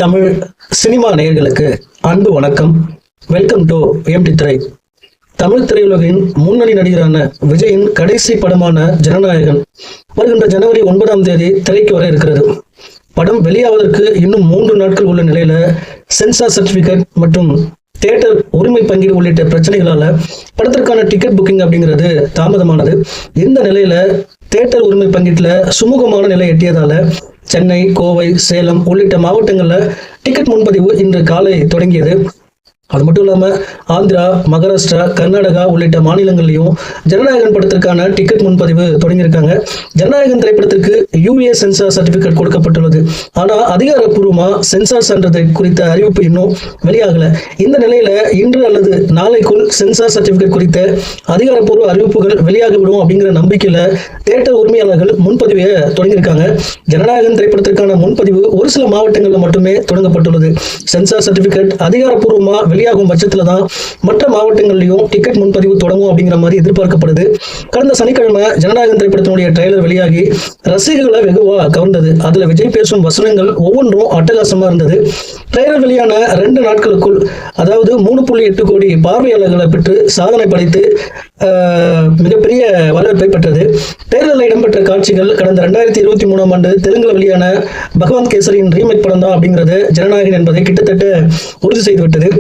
Tamil cinema நேயர்களுக்கு அன்பு வணக்கம். வெல்கம் டு எம்டி திரை. தமிழ் திரையுலகின் முன்னணி நடிகரான விஜயின் கடைசி படமான ஜனநாயகன் வருகின்ற ஜனவரி 9ஆம் தேதி திரைக்கு வர இருக்கிறது. படம் வெளியாவதற்கு இன்னும் 3 நாட்கள் உள்ள நிலையில சென்சார் சர்டிபிகேட் மற்றும் தியேட்டர் உரிமை பங்கீடு உள்ளிட்ட பிரச்சனைகளால படத்திற்கான டிக்கெட் புக்கிங் அப்படிங்கிறது தாமதமானது. இந்த நிலையில தியேட்டர் உரிமை பங்கீட்டுல சுமூகமான நிலை எட்டியதால சென்னை, கோவை, சேலம் உள்ளிட்ட மாவட்டங்களில் டிக்கெட் முன்பதிவு இன்று காலை தொடங்கியது. அது மட்டும் இல்லாமல் ஆந்திரா, மகாராஷ்டிரா, கர்நாடகா உள்ளிட்ட மாநிலங்கள்லையும் ஜனநாயகன் படத்திற்கான டிக்கெட் முன்பதிவு தொடங்கியிருக்காங்க. ஜனநாயகன் திரைப்படத்திற்கு யூஏ சென்சார் சர்டிபிகேட் கொடுக்கப்பட்டுள்ளது. ஆனால் அதிகாரப்பூர்வமாக சென்சார் சான்றிதழ் குறித்த அறிவிப்பு இன்னும் வெளியாகல. இந்த நிலையில இன்று அல்லது நாளைக்குள் சென்சார் சர்டிபிகேட் குறித்த அதிகாரப்பூர்வ அறிவிப்புகள் வெளியாகிவிடும் அப்படிங்கிற நம்பிக்கையில தியேட்டர் உரிமையாளர்கள் முன்பதிவை தொடங்கியிருக்காங்க. ஜனநாயகன் திரைப்படத்திற்கான முன்பதிவு ஒரு சில மாவட்டங்களில் மட்டுமே தொடங்கப்பட்டுள்ளது. சென்சார் சர்டிபிகேட் அதிகாரப்பூர்வமாக வெளியாகும் பட்சத்துல தான் மற்ற மாவட்டங்களிலும் டிக்கெட் முன்பதிவு தொடங்கும் அப்படிங்கிற மாதிரி எதிர்பார்க்கப்படுது. கடந்த சனிக்கிழமை ஜனநாயகன் திரைப்படத்தினுடைய ட்ரெய்லர் வெளியாகி ரசிகர்களை வெகுவா கவர்ந்தது. அதுல விஜய் பேசும் வசனங்கள் ஒவ்வொன்றும் அட்டகாசமா இருந்தது. ட்ரெய்லர் வெளியான 2 நாட்களுக்குள் அதாவது 3.8 கோடி பார்வையாளர்களை பெற்று சாதனை படைத்து மிகப்பெரிய வரவேற்பை பெற்றது. ட்ரெய்லரில் இடம்பெற்ற காட்சிகள் கடந்த 2023ஆம் ஆண்டு தெலுங்குல வெளியான பகவான் கேசரியின் ரீமேக் படம் தான் அப்படிங்கிறது ஜனநாயகன் என்பதை கிட்டத்தட்ட உறுதி செய்துவிட்டது.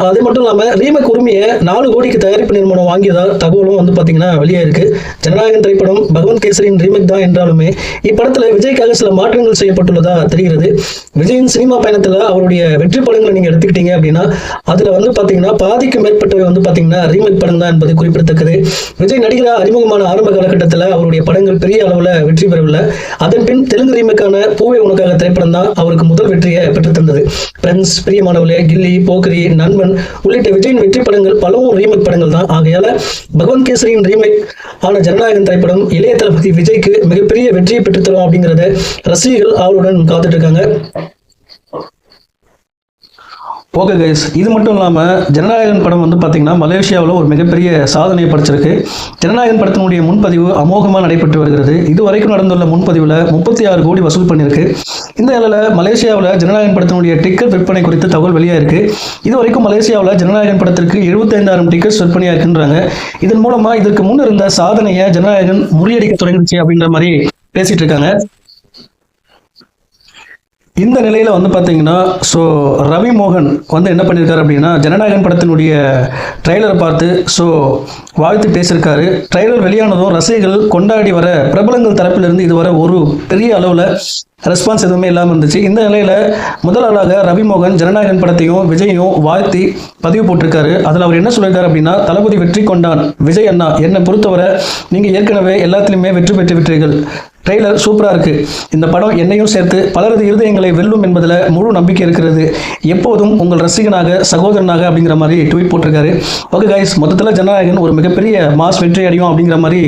அது மட்டும் இல்லாமல் ரீமேக் உரிமையை 4 கோடிக்கு தயாரிப்பு நிறுவனம் வாங்கியதால் தகவலும் பார்த்தீங்கன்னா வெளியே இருக்கு. ஜனநாயகன் திரைப்படம் பகவான் கேசரியின் ரீமேக் தான் என்றாலுமே இப்படத்துல விஜய்க்காக சில மாற்றங்கள் செய்யப்பட்டுள்ளதா தெரிகிறது. விஜயின் சினிமா பயணத்துல அவருடைய வெற்றி படங்களை நீங்க எடுத்துக்கிட்டீங்க அப்படின்னா அதுல பார்த்தீங்கன்னா பாதிக்கு மேற்பட்டவை பார்த்தீங்கன்னா ரீமேக் படம் தான் என்பது குறிப்பிடத்தக்கது. விஜய் நடிகராக அறிமுகமான ஆரம்ப காலகட்டத்தில் அவருடைய படங்கள் பெரிய அளவில் வெற்றி பெறவில்லை. அதன் பின் தெலுங்கு ரீமேக்கான பூவே உனக்காக திரைப்படம் தான் அவருக்கு முதல் வெற்றியை பெற்று தந்தது. பிரெண்ட்ஸ், பிரியமானவளே, கில்லி, போக்கிரி, நண்பன் உள்ளிட்ட விஜயின் வெற்றி படங்கள் பலவும் ரீமேக் படங்கள் தான். ஆகையால பகவான் கேசரியின் ரீமேக் ஆன ஜனநாயகன் திரைப்படம் இளைய தளபதி விஜய்க்கு மிகப்பெரிய வெற்றியை பெற்றுத்தரும் அப்படிங்கறத ரசிகர்கள் அவருடன் காத்துட்டு இருக்காங்க. ஓகே கைஸ், இது மட்டும் இல்லாமல் ஜனநாயகன் படம் பார்த்தீங்கன்னா மலேசியாவில் ஒரு மிகப்பெரிய சாதனையை படைச்சிருக்கு. ஜனநாயகன் படத்தினுடைய முன்பதிவு அமோகமாக நடைபெற்று வருகிறது. இதுவரைக்கும் நடந்துள்ள முன்பதிவில் 36 கோடி வசூல் பண்ணியிருக்கு. இந்த நிலையில் மலேசியாவில் ஜனநாயகன் படத்தினுடைய டிக்கெட் விற்பனை குறித்து தகவல் வெளியாயிருக்கு. இதுவரைக்கும் மலேசியாவில் ஜனநாயகன் படத்திற்கு 75,000 டிக்கெட்ஸ் விற்பனையாக இருக்கின்றாங்க. இதன் மூலமாக இதற்கு முன் இருந்த சாதனையை ஜனநாயகன் முறியடிக்க தொடங்கிடுச்சு அப்படின்ற மாதிரி பேசிட்டு இருக்காங்க. இந்த நிலையில் பார்த்தீங்கன்னா ரவி மோகன் என்ன பண்ணியிருக்காரு அப்படின்னா ஜனநாயகன் படத்தினுடைய ட்ரெய்லரை பார்த்து வாழ்த்து பேசியிருக்காரு. ட்ரெய்லர் வெளியானதும் ரசிகர்கள் கொண்டாடி வர பிரபலங்கள் தரப்பிலிருந்து இதுவரை ஒரு பெரிய அளவில் ரெஸ்பான்ஸ் எதுவுமே இல்லாமல் இருந்துச்சு. இந்த நிலையில் முதல் ஆளாக ரவி மோகன் ஜனநாயகன் படத்தையும் விஜயையும் வாழ்த்தி பதிவு போட்டிருக்காரு. அதில் அவர் என்ன சொல்லியிருக்காரு அப்படின்னா, தளபதி வெற்றி கொண்டான், விஜய் அண்ணா என்னை பொறுத்தவரை நீங்கள் ஏற்கனவே எல்லாத்துலேயுமே வெற்றி பெற்று விட்டீர்கள். ட்ரெய்லர் சூப்பராக இருக்குது. இந்த படம் என்னையும் சேர்த்து பலரது இருதயங்களை வெல்லும் என்பதில் முழு நம்பிக்கை இருக்கிறது. எப்போதும் உங்கள் ரசிகனாக, சகோதரனாக அப்படிங்கிற மாதிரி ட்வீட் போட்டிருக்காரு. ஓகே கைஸ், மொத்தத்தில் ஜனநாயகன் ஒரு மிகப்பெரிய மாஸ் வெற்றி அடையும் அப்படிங்கிற மாதிரி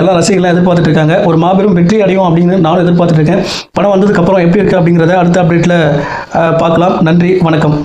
எல்லா ரசிகர்களும் எதிர்பார்த்துட்டு இருக்காங்க. ஒரு மாபெரும் வெற்றி அடையும் அப்படின்னு நானும் எதிர்பார்த்துட்டு இருக்கேன். படம் வந்ததுக்கப்புறம் எப்படி இருக்குது அப்படிங்கிறத அடுத்த அப்டேட்டில் பார்க்கலாம். நன்றி, வணக்கம்.